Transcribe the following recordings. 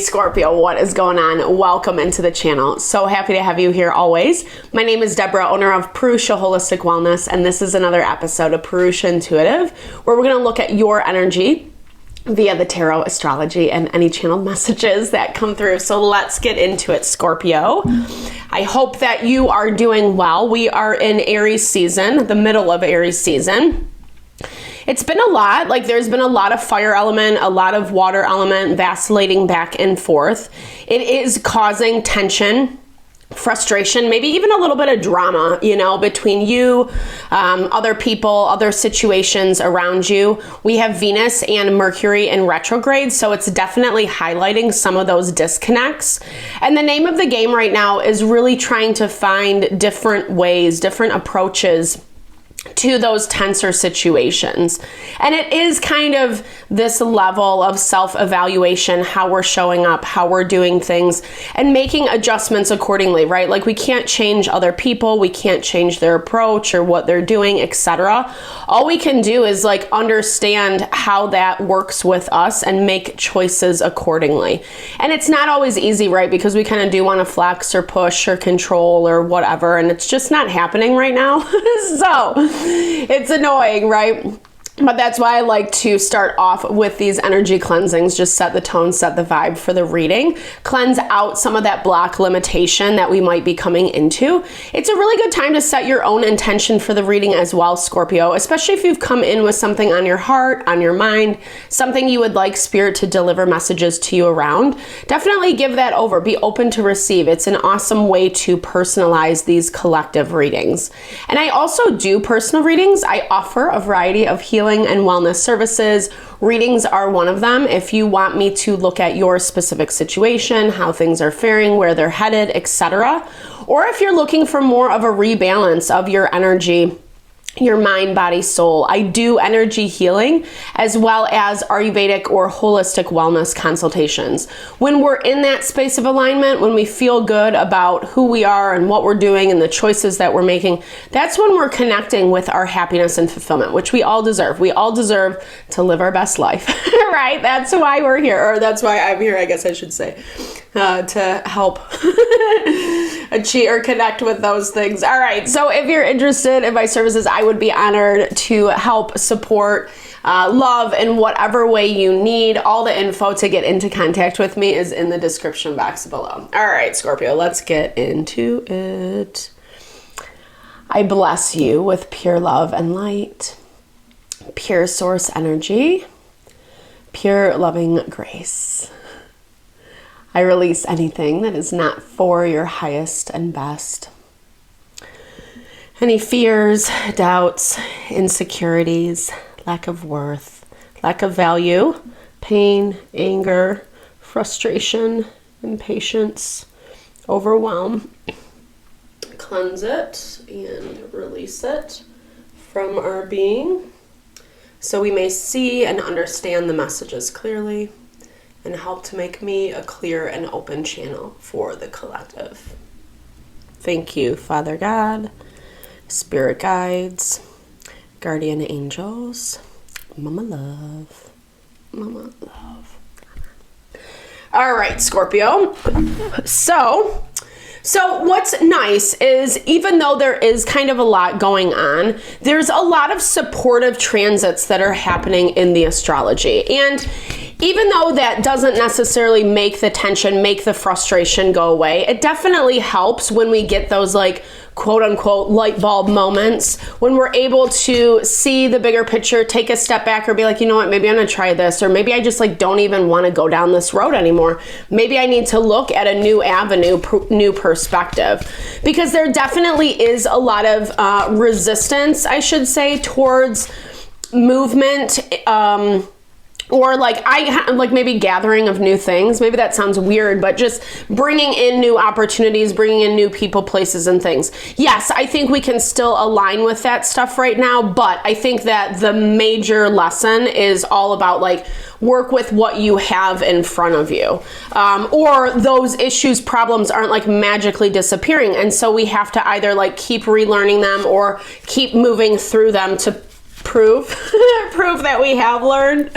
Scorpio, what is going on? Welcome into the channel. So happy to have you here always. My name is Deborah, owner of Purusha Holistic Wellness, and this is another episode of Purusha Intuitive, where we're going to look at your energy via the tarot, astrology, and any channeled messages that come through. So let's get into it, Scorpio. I hope that you are doing well. We are in Aries season, the middle of Aries season. It's been a lot, like there's been a lot of fire element, a lot of water element vacillating back and forth. It is causing tension, frustration, maybe even a little bit of drama, you know, between you, other people, other situations around you. We have Venus and Mercury in retrograde, so it's definitely highlighting some of those disconnects. And the name of the game right now is really trying to find different ways, different approaches to those tenser situations. And it is kind of this level of self-evaluation, how we're showing up, how we're doing things, and making adjustments accordingly, right? Like we can't change other people, we can't change their approach or what they're doing, etc. All we can do is like understand how that works with us and make choices accordingly. And it's not always easy, right? Because we kind of do want to flex or push or control or whatever, and it's just not happening right now. So it's annoying, right? But that's why I like to start off with these energy cleansings, just set the tone, set the vibe for the reading, cleanse out some of that block limitation that we might be coming into. It's a really good time to set your own intention for the reading as well, Scorpio, especially if you've come in with something on your heart, on your mind, something you would like Spirit to deliver messages to you around. Definitely give that over. Be open to receive. It's an awesome way to personalize these collective readings. And I also do personal readings. I offer a variety of healing and wellness services. Readings are one of them. If you want me to look at your specific situation, how things are faring, where they're headed, etc. Or if you're looking for more of a rebalance of your energy, your mind, body, soul. I do energy healing as well as Ayurvedic or holistic wellness consultations. When we're in that space of alignment, when we feel good about who we are and what we're doing and the choices that we're making, that's when we're connecting with our happiness and fulfillment, which we all deserve. We all deserve to live our best life, right? That's why we're here, or that's why I'm here, I guess I should say, to help achieve or connect with those things. All right, so if you're interested in my services, I would be honored to help support, love in whatever way you need. All the info to get into contact with me is in the description box below. All right, Scorpio, let's get into it. I bless you with pure love and light, pure source energy, pure loving grace. I release anything that is not for your highest and best. Any fears, doubts, insecurities, lack of worth, lack of value, pain, anger, frustration, impatience, overwhelm. Cleanse it and release it from our being so we may see and understand the messages clearly and help to make me a clear and open channel for the collective. Thank you, Father God, Spirit guides, guardian angels, Mama Love, Mama Love. All right, Scorpio. So what's nice is even though there is kind of a lot going on, there's a lot of supportive transits that are happening in the astrology. And even though that doesn't necessarily make the tension, make the frustration go away, it definitely helps when we get those like quote unquote light bulb moments when we're able to see the bigger picture, take a step back or be like, you know what, maybe I'm gonna try this, or maybe I just like don't even want to go down this road anymore. Maybe I need to look at a new avenue, new perspective, because there definitely is a lot of resistance, I should say, towards movement, or like maybe gathering of new things. Maybe that sounds weird, but just bringing in new opportunities, bringing in new people, places, and things. Yes, I think we can still align with that stuff right now, but I think that the major lesson is all about like work with what you have in front of you. Or those issues, problems aren't like magically disappearing. And so we have to either like keep relearning them or keep moving through them to proof that we have learned.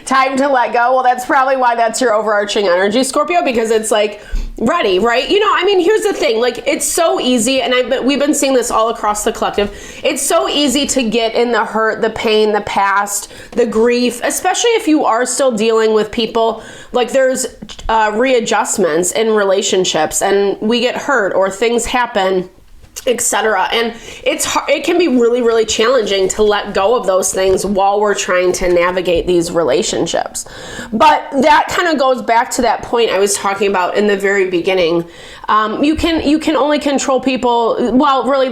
Time to let go. Well, that's probably why that's your overarching energy, Scorpio, because it's like ready, right? You know, I mean, here's the thing, like it's so easy, and we've been seeing this all across the collective. It's so easy to get in the hurt, the pain, the past, the grief, especially if you are still dealing with people. Like there's readjustments in relationships, and we get hurt or things happen, etc. And it can be really, really challenging to let go of those things while we're trying to navigate these relationships. But that kind of goes back to that point I was talking about in the very beginning. You can only control people. Well, really,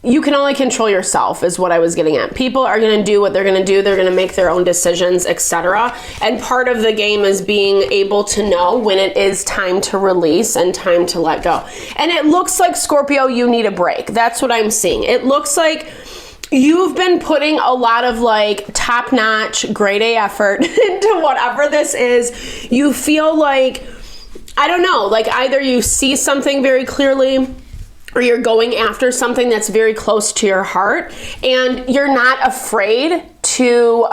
you can only control yourself is what I was getting at. People are going to do what they're going to do. They're going to make their own decisions, etc. And part of the game is being able to know when it is time to release and time to let go. And it looks like, Scorpio, you need a break. That's what I'm seeing. It looks like you've been putting a lot of like top-notch, grade A effort into whatever this is. You feel like, I don't know, like either you see something very clearly, or you're going after something that's very close to your heart, and you're not afraid to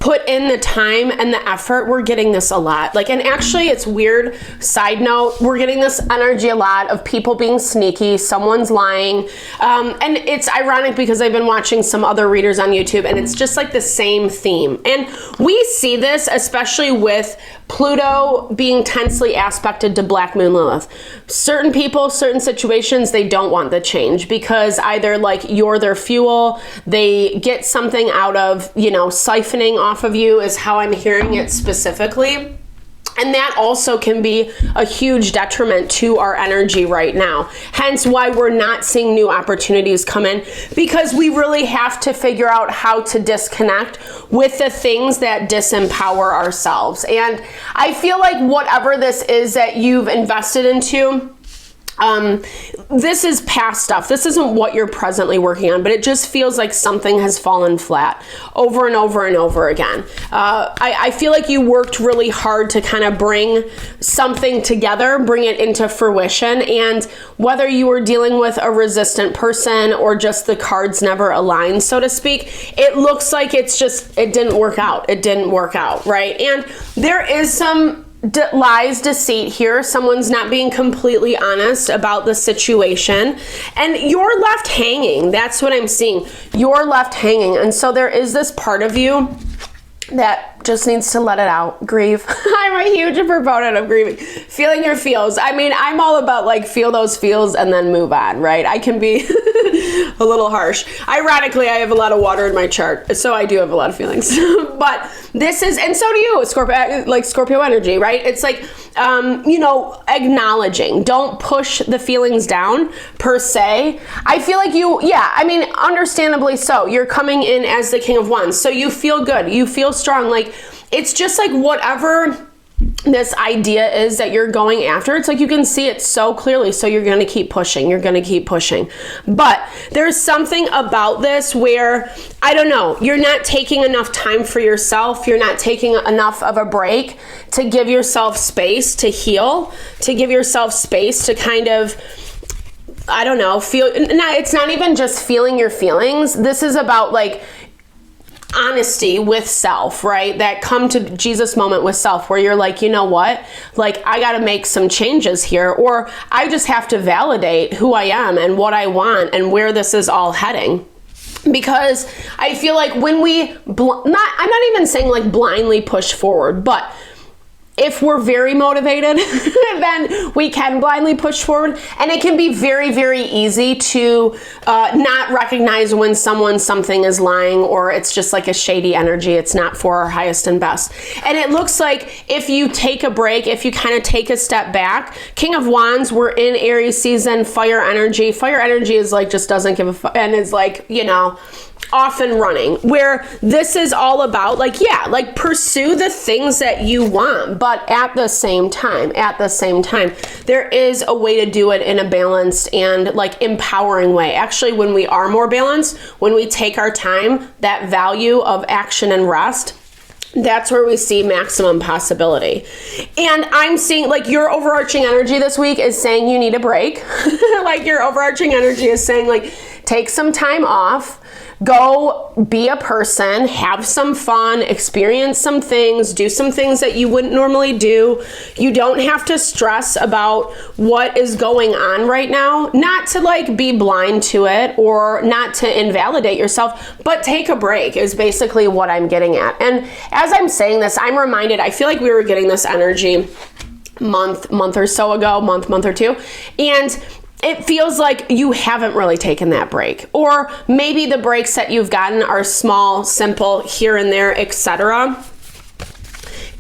put in the time and the effort. We're getting this a lot. Like, and actually it's weird, side note, we're getting this energy a lot of people being sneaky, someone's lying. And it's ironic because I've been watching some other readers on YouTube, and it's just like the same theme. And we see this especially with Pluto being tensely aspected to Black Moon Lilith. Certain people, certain situations, they don't want the change because either like you're their fuel, they get something out of, you know, siphoning off of you is how I'm hearing it specifically. And that also can be a huge detriment to our energy right now. Hence why we're not seeing new opportunities come in, because we really have to figure out how to disconnect with the things that disempower ourselves. And I feel like whatever this is that you've invested into, this is past stuff. This isn't what you're presently working on, but it just feels like something has fallen flat over and over and over again. I feel like you worked really hard to kind of bring something together, bring it into fruition. And whether you were dealing with a resistant person or just the cards never aligned, so to speak, it looks like it didn't work out. It didn't work out, right? And there is some lies, deceit here. Someone's not being completely honest about the situation, and you're left hanging. That's what I'm seeing. You're left hanging. And so there is this part of you that just needs to let it out. Grieve. I'm a huge proponent of grieving. Feeling your feels. I mean, I'm all about like feel those feels and then move on, right? I can be a little harsh. Ironically, I have a lot of water in my chart, so I do have a lot of feelings. But this is, and so do you, Scorpio, like Scorpio energy, right? It's like, you know, acknowledging. Don't push the feelings down per se. I feel like I mean, understandably so. You're coming in as the King of Wands, so you feel good. You feel strong. Like, it's just like whatever this idea is that you're going after, it's like you can see it so clearly, so you're going to keep pushing. You're going to keep pushing. But there's something about this where, I don't know, you're not taking enough time for yourself. You're not taking enough of a break to give yourself space to heal, to give yourself space to kind of, I don't know, feel. It's not even just feeling your feelings. This is about like honesty with self, right? That come to Jesus moment with self, where you're like, you know what? Like, I got to make some changes here, or I just have to validate who I am and what I want and where this is all heading. Because I feel like when I'm not even saying like blindly push forward, but if we're very motivated, then we can blindly push forward. And it can be very, very easy to not recognize when something is lying, or it's just like a shady energy. It's not for our highest and best. And it looks like if you take a break, if you kind of take a step back, King of Wands, we're in Aries season, fire energy. Fire energy is like, just doesn't give a fuck, and is like, you know, off and running, where this is all about like, yeah, like pursue the things that you want, but at the same time, there is a way to do it in a balanced and like empowering way. Actually, when we are more balanced, when we take our time, that value of action and rest, that's where we see maximum possibility. And I'm seeing like your overarching energy this week is saying you need a break. Like your overarching energy is saying like, take some time off, go be a person, have some fun, experience some things, do some things that you wouldn't normally do. You don't have to stress about what is going on right now, not to like be blind to it or not to invalidate yourself, but take a break is basically what I'm getting at. And as I'm saying this, I'm reminded, I feel like we were getting this energy month or so ago, month or two, and it feels like you haven't really taken that break, or maybe the breaks that you've gotten are small, simple, here and there, etc.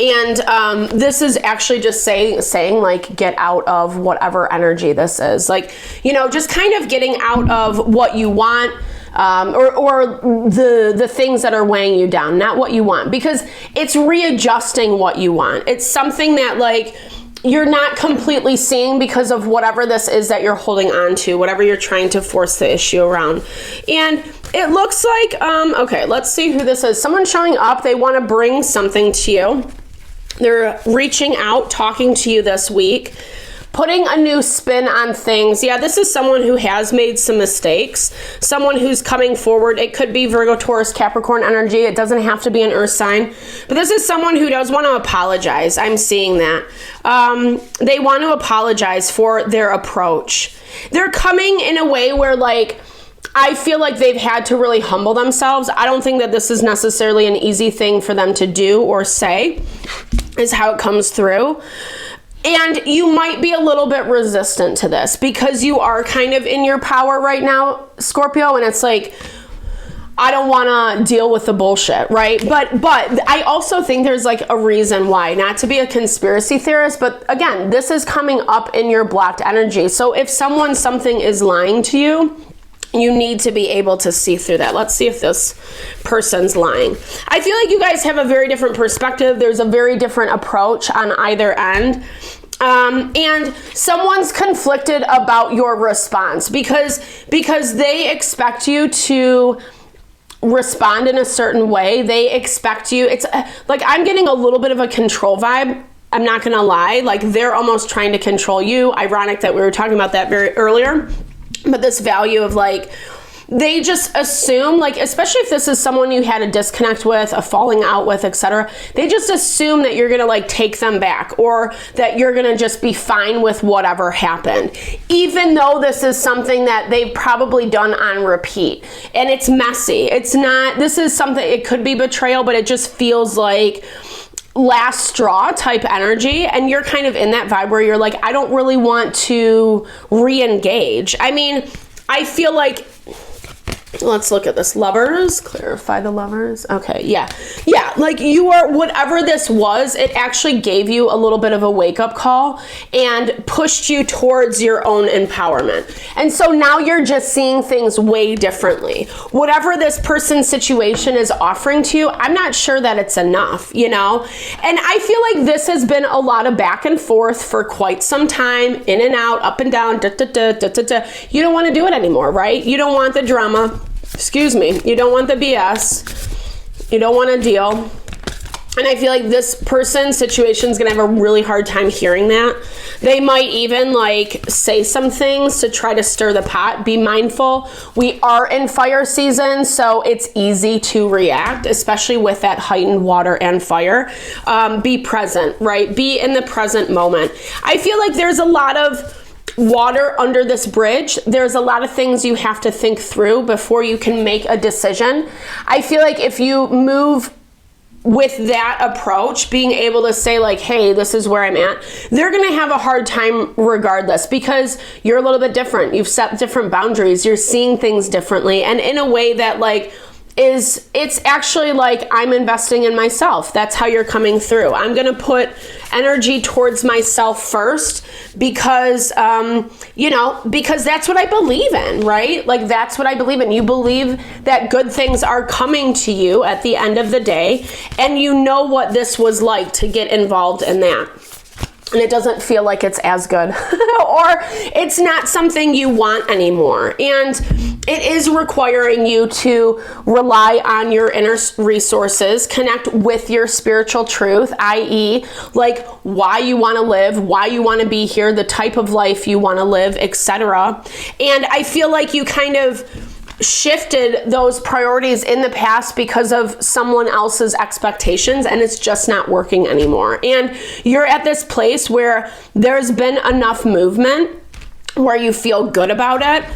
And this is actually just saying like, get out of whatever energy this is. Like, you know, just kind of getting out of what you want, or the things that are weighing you down, not what you want, because it's readjusting what you want. It's something that like, you're not completely seeing because of whatever this is that you're holding on to, whatever you're trying to force the issue around. And it looks like, okay, let's see who this is. Someone showing up, they want to bring something to you. They're reaching out, talking to you this week, putting a new spin on things. Yeah, this is someone who has made some mistakes, someone who's coming forward. It could be Virgo, Taurus, Capricorn energy. It doesn't have to be an earth sign, but this is someone who does want to apologize. I'm seeing that. They want to apologize for their approach. They're coming in a way where like, I feel like they've had to really humble themselves. I don't think that this is necessarily an easy thing for them to do or say, is how it comes through. And you might be a little bit resistant to this because you are kind of in your power right now, Scorpio, and it's like, I don't want to deal with the bullshit, right? But I also think there's like a reason why, not to be a conspiracy theorist, but again, this is coming up in your blocked energy. So if something is lying to you, you need to be able to see through that. Let's see if this person's lying. I feel like you guys have a very different perspective. There's a very different approach on either end. And someone's conflicted about your response because they expect you to respond in a certain way. They expect you. It's like, I'm getting a little bit of a control vibe. I'm not going to lie. Like, they're almost trying to control you. Ironic that we were talking about that very earlier. But this value of like, they just assume, like, especially if this is someone you had a disconnect with, a falling out with, etc., they just assume that you're gonna like take them back, or that you're gonna just be fine with whatever happened, even though this is something that they've probably done on repeat. And it's messy. It's not, this is something, it could be betrayal, but it just feels like last straw type energy, and you're kind of in that vibe where you're like, I don't really want to re-engage. I mean, I feel like, let's look at this. Lovers, clarify the lovers. Okay, yeah, like you are, whatever this was, it actually gave you a little bit of a wake-up call and pushed you towards your own empowerment. And so now you're just seeing things way differently. Whatever this person's situation is offering to you, I'm not sure that it's enough, you know? And I feel like this has been a lot of back and forth for quite some time, in and out, up and down, You don't want to do it anymore, right? You don't want the drama. Excuse me. You don't want the BS. You don't want to deal. And I feel like this person's situation is going to have a really hard time hearing that. They might even like say some things to try to stir the pot. Be mindful. We are in fire season, so it's easy to react, especially with that heightened water and fire. Be present, right? Be in the present moment. I feel like there's a lot of water under this bridge. There's a lot of things you have to think through before you can make a decision. I feel like if you move with that approach, being able to say like, hey, this is where I'm at, they're going to have a hard time regardless, because you're a little bit different. You've set different boundaries. You're seeing things differently, and in a way that like, it's actually like, I'm investing in myself. That's how you're coming through. I'm going to put energy towards myself first because, because that's what I believe in, right? Like, that's what I believe in. You believe that good things are coming to you at the end of the day, and you know what this was like to get involved in that. And it doesn't feel like it's as good or it's not something you want anymore. And it is requiring you to rely on your inner resources, connect with your spiritual truth, i.e. like why you want to live, why you want to be here, the type of life you want to live, etc. And I feel like you kind of shifted those priorities in the past because of someone else's expectations, and it's just not working anymore. And you're at this place where there's been enough movement where you feel good about it.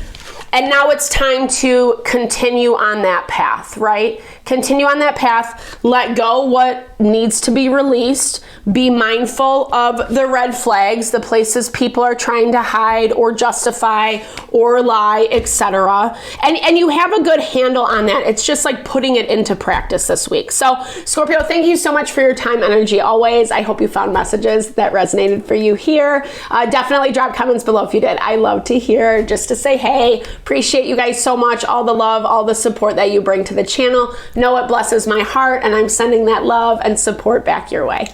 And now it's time to continue on that path, right? Continue on that path, let go what needs to be released, be mindful of the red flags, the places people are trying to hide or justify or lie, etc. And you have a good handle on that. It's just like putting it into practice this week. So Scorpio, thank you so much for your time, energy always. I hope you found messages that resonated for you here. Definitely drop comments below if you did. I love to hear, just to say, hey, appreciate you guys so much, all the love, all the support that you bring to the channel. Know it blesses my heart, and I'm sending that love and support back your way.